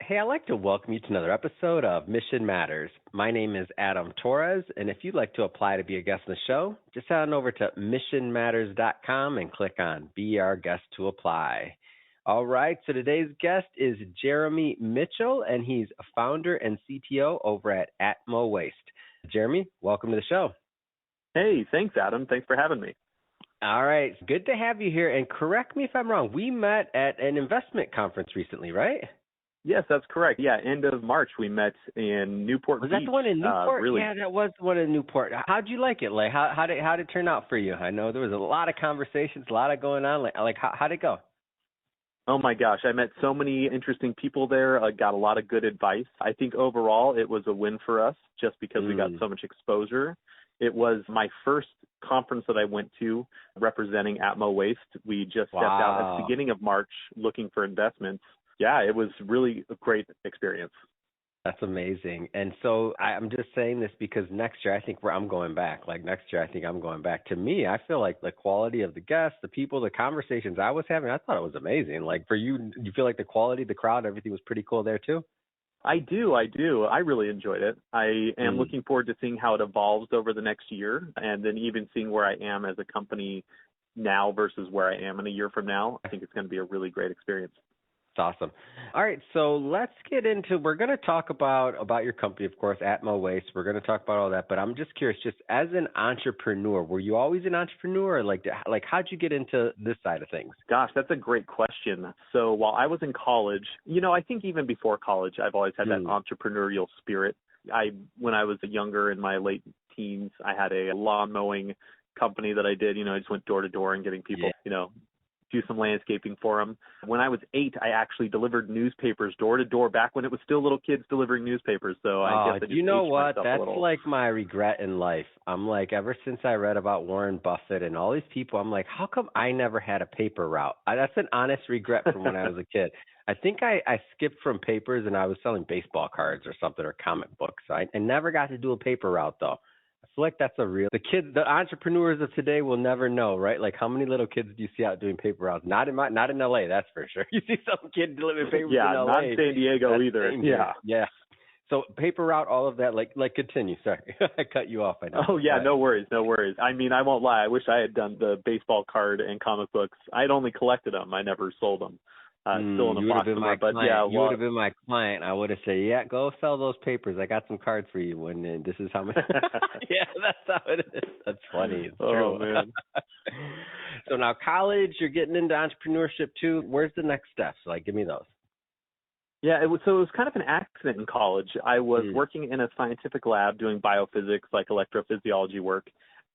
Hey, I'd like to welcome you to another episode of Mission Matters. My name is Adam Torres, and if you'd like to apply to be a guest on the show, just head on over to missionmatters.com and click on Be Our Guest to apply. All right, so today's guest is Jeremy Mitchell, and he's a founder and CTO over at Atmo Waste. Jeremy, welcome to the show. Hey, thanks, Adam. Thanks for having me. All right, good to have you here, and correct me if I'm wrong, we met at an investment conference recently, right? Yes, that's correct. Yeah, end of March we met in Newport Beach. Was that the one in Newport? Really? Yeah, that was the one in Newport. How'd you like it? Like, how did it turn out for you? I know there was a lot of conversations, a lot of going on. Like how'd it go? Oh my gosh, I met so many interesting people there. I got a lot of good advice. I think overall it was a win for us just because we got so much exposure. It was my first conference that I went to representing Atmo Waste. We just stepped out at the beginning of March looking for investments. Yeah, it was really a great experience. That's amazing. And so I'm just saying this because next year I think I'm going back. Like next year I think I'm going back. To me, I feel like the quality of the guests, the people, the conversations I was having, I thought it was amazing. Like for you, you feel like the quality, the crowd, everything was pretty cool there too? I do. I really enjoyed it. I am looking forward to seeing how it evolves over the next year and then even seeing where I am as a company now versus where I am in a year from now. I think it's going to be a really great experience. That's awesome. All right, so let's get into, we're going to talk about your company, of course, Atmo Waste. We're going to talk about all that, but I'm just curious, just as an entrepreneur, were you always an entrepreneur? Or like how'd you get into this side of things? Gosh, that's a great question. So while I was in college, I think even before college, I've always had that entrepreneurial spirit. When I was younger in my late teens, I had a lawn mowing company that I did. I just went door to door and getting people, do some landscaping for them. When I was 8, I actually delivered newspapers door to door back when it was still little kids delivering newspapers. So I guess I just you know what? That's like my regret in life. I'm like, ever since I read about Warren Buffett and all these people, I'm like, how come I never had a paper route? That's an honest regret from when I was a kid. I think I skipped from papers and I was selling baseball cards or something or comic books. I never got to do a paper route though. I feel like that's the entrepreneurs of today will never know, right? Like how many little kids do you see out doing paper routes? Not in LA, that's for sure. You see some kid delivering papers in LA. Yeah, not in San Diego either. Yeah. So paper route, all of that, like continue. Sorry, I cut you off. I know. Oh yeah, no worries. I mean, I won't lie. I wish I had done the baseball card and comic books. I'd only collected them. I never sold them. Still in a box somewhere. But yeah, you would have been my client. I would have said, yeah, go sell those papers. I got some cards for you. And this is how much. Yeah, that's how it is. That's funny. It's true. Oh man. So now college, you're getting into entrepreneurship too. Where's the next steps? Like, give me those. Yeah, it was kind of an accident in college. I was working in a scientific lab doing biophysics, like electrophysiology work,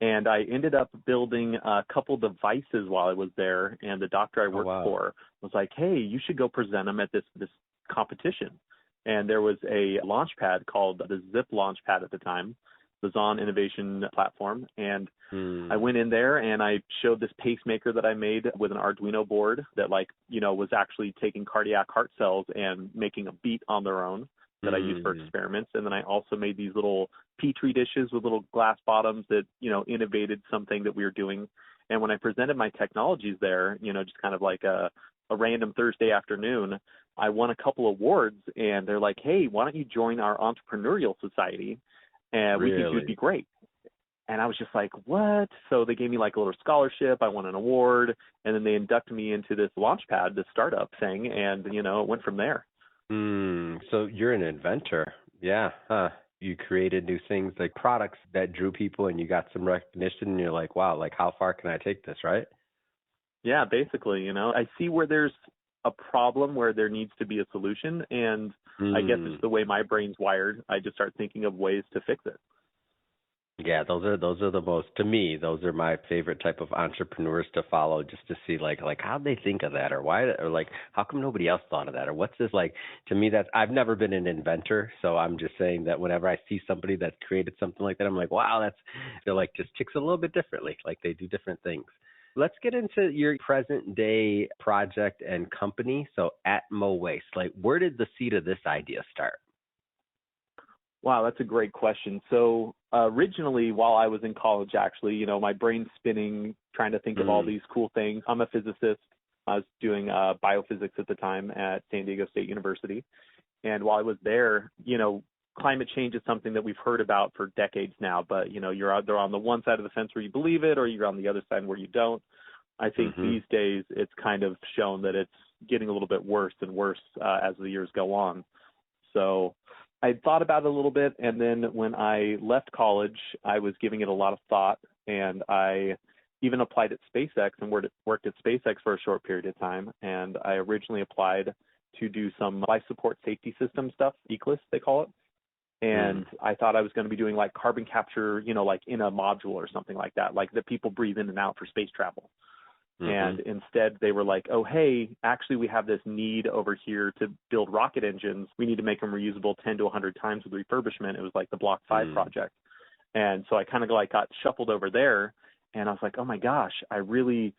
and I ended up building a couple devices while I was there, and the doctor I worked for was like, hey, you should go present them at this competition. And there was a launch pad called the Zip launch pad at the time, the Zon Innovation Platform, and I went in there and I showed this pacemaker that I made with an Arduino board that was actually taking cardiac heart cells and making a beat on their own that I used for experiments. And then I also made these little Petri dishes with little glass bottoms that, innovated something that we were doing. And when I presented my technologies there, just kind of like a random Thursday afternoon, I won a couple awards and they're like, hey, why don't you join our entrepreneurial society? And we think you'd be great. And I was just like, what? So they gave me like a little scholarship. I won an award. And then they inducted me into this launchpad, this startup thing. And, it went from there. So you're an inventor. Yeah. You created new things like products that drew people and you got some recognition and you're like, wow, like how far can I take this, right? Yeah, basically, I see where there's a problem where there needs to be a solution. And I guess it's the way my brain's wired. I just start thinking of ways to fix it. Yeah, those are the most, to me, those are my favorite type of entrepreneurs to follow, just to see like how'd they think of that, or why, or like how come nobody else thought of that, or what's this like. To me, I've never been an inventor, so I'm just saying that whenever I see somebody that's created something like that, I'm like, wow, they're like just ticks a little bit differently, like they do different things. Let's get into your present day project and company. So Atmo Waste, like where did the seed of this idea start? Wow, that's a great question. So originally, while I was in college, actually, my brain's spinning, trying to think of all these cool things. I'm a physicist. I was doing biophysics at the time at San Diego State University. And while I was there, climate change is something that we've heard about for decades now, but you're either on the one side of the fence where you believe it or you're on the other side where you don't. I think these days it's kind of shown that it's getting a little bit worse and worse as the years go on. So I thought about it a little bit, and then when I left college, I was giving it a lot of thought, and I even applied at SpaceX and worked at SpaceX for a short period of time. And I originally applied to do some life support safety system stuff, ECLSS they call it. And I thought I was going to be doing like carbon capture, like in a module or something like that, like that people breathe in and out for space travel. And instead they were like, oh, hey, actually we have this need over here to build rocket engines. We need to make them reusable 10 to 100 times with refurbishment. It was like the Block 5 project. And so I kind of got shuffled over there, and I was like, oh my gosh, I'm really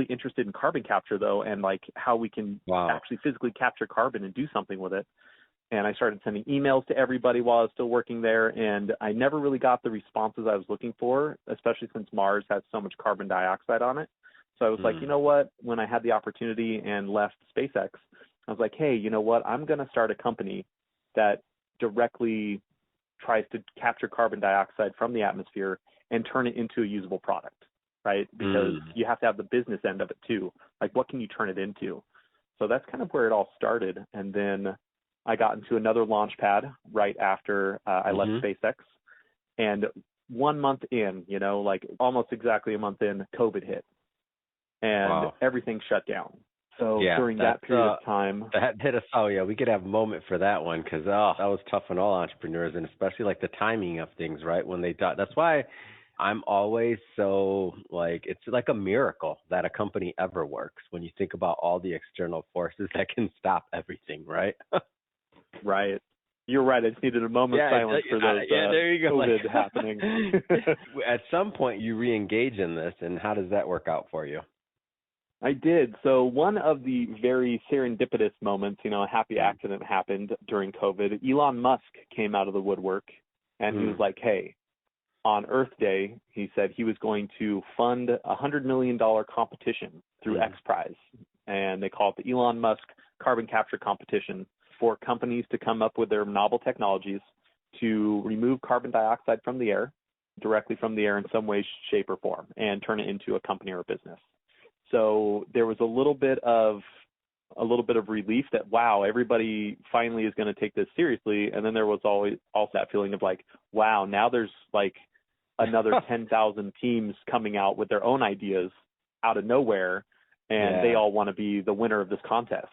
interested in carbon capture though, and like how we can actually physically capture carbon and do something with it. And I started sending emails to everybody while I was still working there, and I never really got the responses I was looking for, especially since Mars has so much carbon dioxide on it. So I was like, you know what, when I had the opportunity and left SpaceX, I was like, hey, you know what, I'm going to start a company that directly tries to capture carbon dioxide from the atmosphere and turn it into a usable product, right? Because you have to have the business end of it too. Like, what can you turn it into? So that's kind of where it all started. And then I got into another launch pad right after I left SpaceX. And 1 month in, like almost exactly a month in, COVID hit. And everything shut down. So during that period of time, that hit us. Oh yeah, we could have a moment for that one, because that was tough on all entrepreneurs, and especially like the timing of things, right? When they thought, that's why I'm always so like, it's like a miracle that a company ever works when you think about all the external forces that can stop everything, right? Right. You're right. I just needed a moment of silence for those there you go. COVID happening. At some point, you re-engage in this, and how does that work out for you? I did. So one of the very serendipitous moments, a happy accident happened during COVID. Elon Musk came out of the woodwork, and he was like, hey, on Earth Day, he said he was going to fund a $100 million competition through X Prize. And they call it the Elon Musk Carbon Capture Competition, for companies to come up with their novel technologies to remove carbon dioxide from the air, directly from the air in some way, shape, or form, and turn it into a company or a business. So there was a little bit of relief that, wow, everybody finally is going to take this seriously. And then there was always also that feeling of like, wow, now there's like another 10,000 teams coming out with their own ideas out of nowhere, and they all want to be the winner of this contest.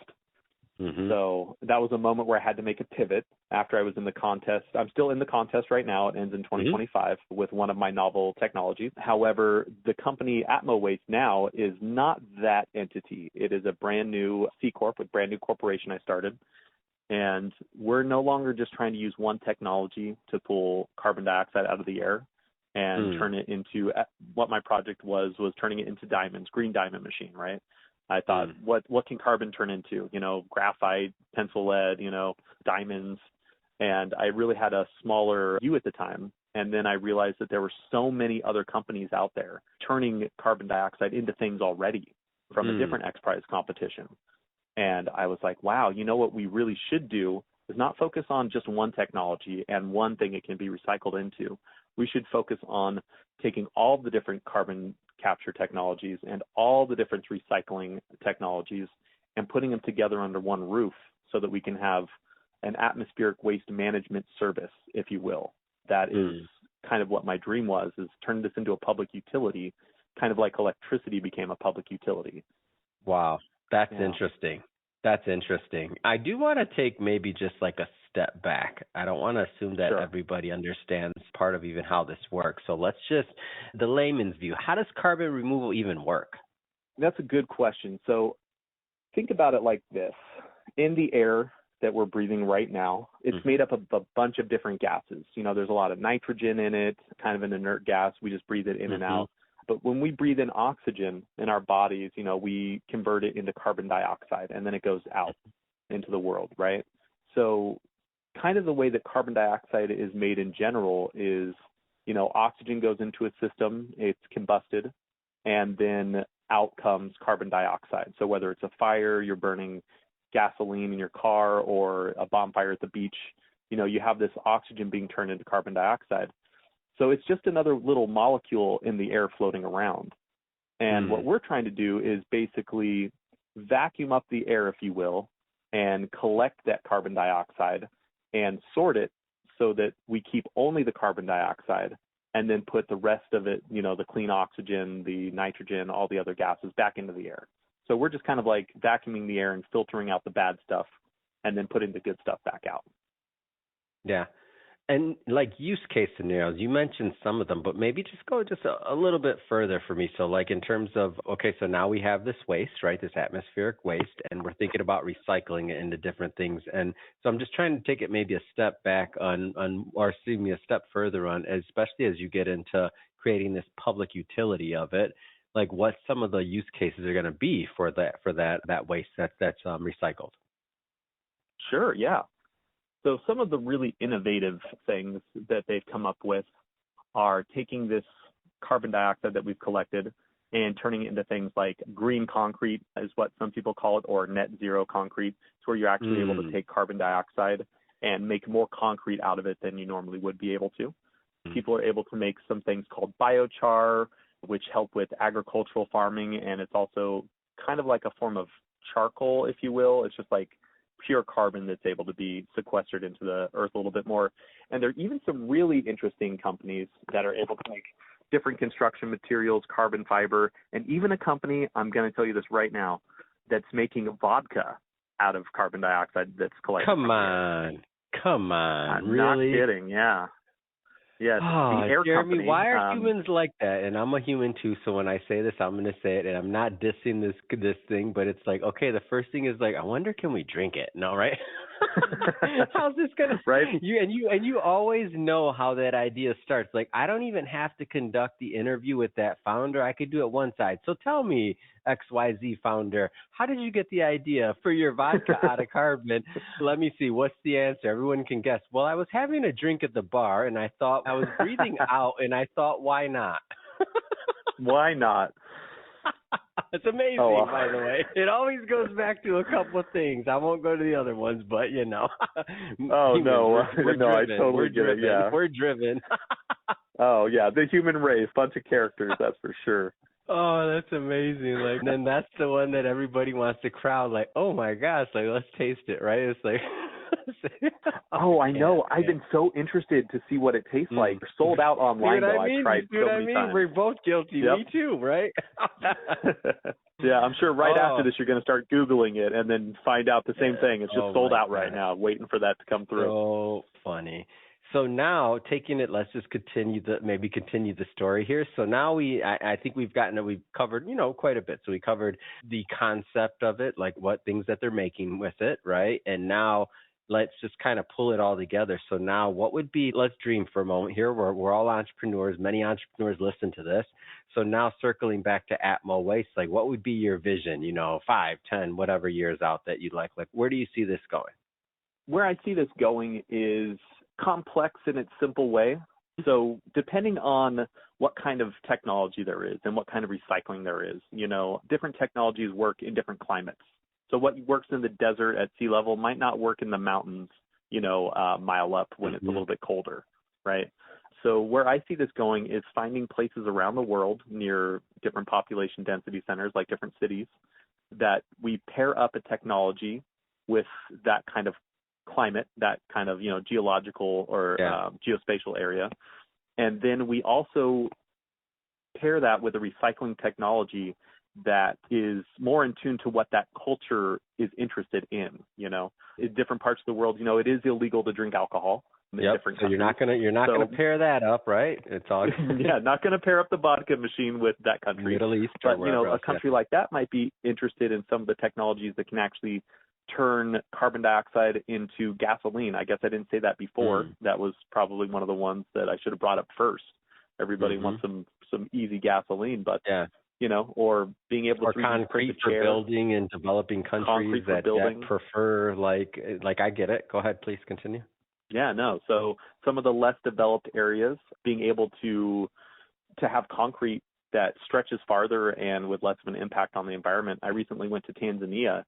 So that was a moment where I had to make a pivot after I was in the contest. I'm still in the contest right now. It ends in 2025 with one of my novel technologies. However, the company Atmo Waste now is not that entity. It is a brand new C Corp with brand new corporation I started. And we're no longer just trying to use one technology to pull carbon dioxide out of the air and turn it into, what my project was turning it into diamonds, green diamond machine, right? I thought, what can carbon turn into? Graphite, pencil lead, diamonds. And I really had a smaller view at the time. And then I realized that there were so many other companies out there turning carbon dioxide into things already from a different X Prize competition. And I was like, wow, what we really should do is not focus on just one technology and one thing it can be recycled into. We should focus on taking all the different carbon capture technologies and all the different recycling technologies and putting them together under one roof so that we can have an atmospheric waste management service, if you will. That is kind of what my dream was, is turn this into a public utility, kind of like electricity became a public utility. Wow, that's interesting. That's interesting. I do want to take maybe just like a step back. I don't want to assume that everybody understands part of even how this works. So let's just, the layman's view, how does carbon removal even work? That's a good question. So think about it like this. In the air that we're breathing right now, it's made up of a bunch of different gases. There's a lot of nitrogen in it, kind of an inert gas. We just breathe it in and out. But when we breathe in oxygen in our bodies, we convert it into carbon dioxide, and then it goes out into the world, right? So kind of the way that carbon dioxide is made in general is, oxygen goes into a system, it's combusted, and then out comes carbon dioxide. So whether it's a fire, you're burning gasoline in your car or a bonfire at the beach, you have this oxygen being turned into carbon dioxide. So it's just another little molecule in the air floating around. And what we're trying to do is basically vacuum up the air, if you will, and collect that carbon dioxide and sort it so that we keep only the carbon dioxide and then put the rest of it, the clean oxygen, the nitrogen, all the other gases back into the air. So we're just kind of like vacuuming the air and filtering out the bad stuff and then putting the good stuff back out. Yeah. And like use case scenarios, you mentioned some of them, but maybe just go just a little bit further for me. So like in terms of, okay, so now we have this waste, right? This atmospheric waste, and we're thinking about recycling it into different things. And so I'm just trying to take it maybe a step back or excuse me, a step further on, especially as you get into creating this public utility of it. Like what some of the use cases are going to be for that waste that's recycled. Sure, yeah. So some of the really innovative things that they've come up with are taking this carbon dioxide that we've collected and turning it into things like green concrete is what some people call it, or net zero concrete. It's where you're actually able to take carbon dioxide and make more concrete out of it than you normally would be able to. People are able to make some things called biochar, which help with agricultural farming, and it's also kind of like a form of charcoal, if you will. It's just like pure carbon that's able to be sequestered into the earth a little bit more. And there are even some really interesting companies that are able to make different construction materials, carbon fiber, and even a company, I'm going to tell you this right now, that's making vodka out of carbon dioxide that's collected. Come on. I'm really? not kidding, yeah. Yes, oh, the air Jeremy, company. why are humans like that? And I'm a human too, so when I say this, I'm going to say it, and I'm not dissing this thing, but it's like, okay, the first thing is like, I wonder, can we drink it? No, right? How's this gonna? Right. You always know how that idea starts. Like, I don't even have to conduct the interview with that founder. I could do it one side. So tell me, XYZ founder, how did you get the idea for your vodka out of carbon? Let me see. What's the answer? Everyone can guess. Well, I was having a drink at the bar, and I thought I was breathing out, and I thought, why not? Why not? It's amazing, by the way. It always goes back to a couple of things. I won't go to the other ones, but Oh, no. We're no, driven. I totally we're get driven. it, yeah. We're driven. Oh, yeah, the human race, bunch of characters, that's for sure. Oh, that's amazing. Like, and then that's the one that everybody wants to crowd, like, oh my gosh, like, let's taste it, right? It's like, oh, I know. I've been so interested to see what it tastes like. They're sold out online, though. I've tried so many times. We're both guilty. Yep. Me too, right? Yeah, I'm sure right after this you're going to start Googling it and then find out the same thing. It's just sold out right now, waiting for that to come through. So funny. So now taking it, let's just continue the story here. So now I think we've covered, quite a bit. So we covered the concept of it, like what things that they're making with it, right? And now let's just kind of pull it all together. So now what would be, let's dream for a moment here. We're all entrepreneurs. Many entrepreneurs listen to this. So now circling back to Atmo Waste, like what would be your vision, 5, 10, whatever years out that you'd like where do you see this going? Where I see this going is complex in its simple way. So depending on what kind of technology there is and what kind of recycling there is, different technologies work in different climates. So what works in the desert at sea level might not work in the mountains, mile up when it's a little bit colder, right? So where I see this going is finding places around the world near different population density centers, like different cities, that we pair up a technology with that kind of climate, that kind of, geological or geospatial area. And then we also pair that with a recycling technology that is more in tune to what that culture is interested in, In different parts of the world, it is illegal to drink alcohol. Yep. So you're not gonna pair that up, right? It's all yeah, not gonna pair up the vodka machine with that country. Middle East, but a country like that might be interested in some of the technologies that can actually turn carbon dioxide into gasoline. I guess I didn't say that before. That was probably one of the ones that I should have brought up first. Everybody wants some easy gasoline, but or being able to concrete for building and developing countries that prefer like I get it. Go ahead, please continue. Yeah, no. So some of the less developed areas being able to have concrete that stretches farther and with less of an impact on the environment. I recently went to Tanzania,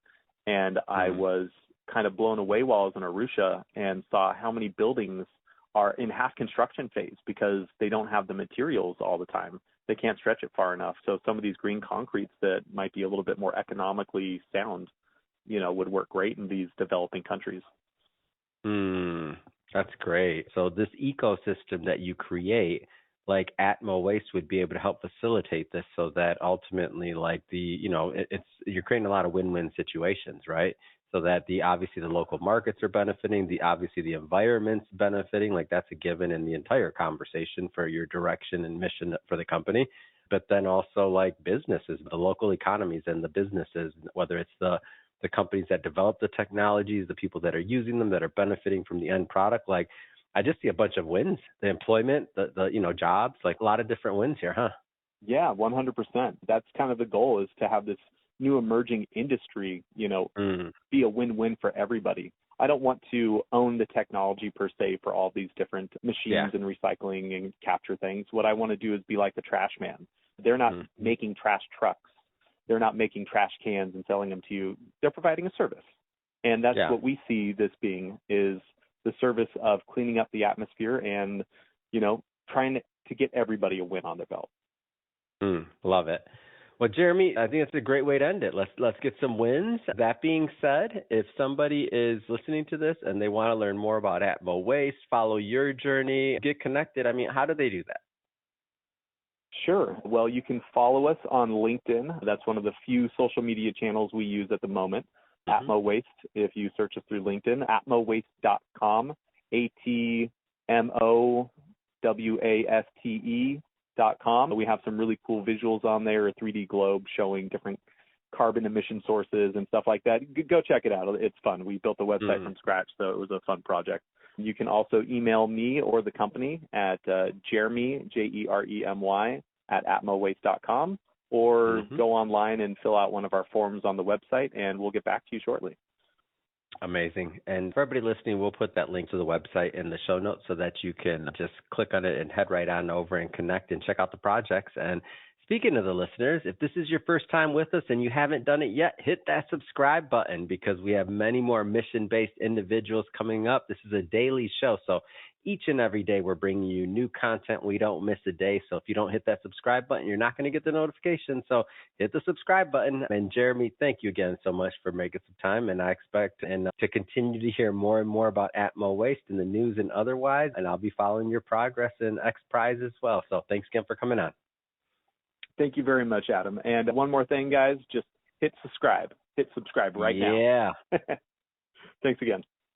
And I was kind of blown away while I was in Arusha and saw how many buildings are in half construction phase because they don't have the materials all the time. They can't stretch it far enough. So some of these green concretes that might be a little bit more economically sound, would work great in these developing countries. That's great. So this ecosystem that you create, like Atmo Waste would be able to help facilitate this so that ultimately like you're creating a lot of win-win situations, right? So that obviously the local markets are benefiting, obviously the environment's benefiting, like that's a given in the entire conversation for your direction and mission for the company. But then also like businesses, the local economies and the businesses, whether it's the companies that develop the technologies, the people that are using them, that are benefiting from the end product. Like I just see a bunch of wins, the employment, the jobs, like a lot of different wins here, huh? Yeah, 100%. That's kind of the goal, is to have this new emerging industry, be a win-win for everybody. I don't want to own the technology per se for all these different machines and recycling and capture things. What I want to do is be like the trash man. They're not making trash trucks. They're not making trash cans and selling them to you. They're providing a service. And that's what we see this being, is the service of cleaning up the atmosphere and, trying to get everybody a win on their belt. Love it. Well, Jeremy, I think that's a great way to end it. Let's get some wins. That being said, if somebody is listening to this and they want to learn more about Atmo Waste, follow your journey, get connected, how do they do that? Sure. Well, you can follow us on LinkedIn. That's one of the few social media channels we use at the moment. Atmo Waste, if you search us through LinkedIn, atmowaste.com, ATMOWASTE.com. We have some really cool visuals on there, a 3D globe showing different carbon emission sources and stuff like that. Go check it out. It's fun. We built the website from scratch, so it was a fun project. You can also email me or the company at Jeremy, Jeremy, at atmowaste.com, or go online and fill out one of our forms on the website, and we'll get back to you shortly. Amazing. And for everybody listening, we'll put that link to the website in the show notes so that you can just click on it and head right on over and connect and check out the projects. And speaking of the listeners, if this is your first time with us and you haven't done it yet, hit that subscribe button, because we have many more mission-based individuals coming up. This is a daily show, so each and every day we're bringing you new content. We don't miss a day, so if you don't hit that subscribe button, you're not going to get the notification. So hit the subscribe button. And Jeremy, thank you again so much for making some time, and I expect to continue to hear more and more about Atmo Waste in the news and otherwise, and I'll be following your progress in X Prize as well. So thanks again for coming on. Thank you very much, Adam. And one more thing, guys, just hit subscribe. Hit subscribe right now. Yeah. Thanks again.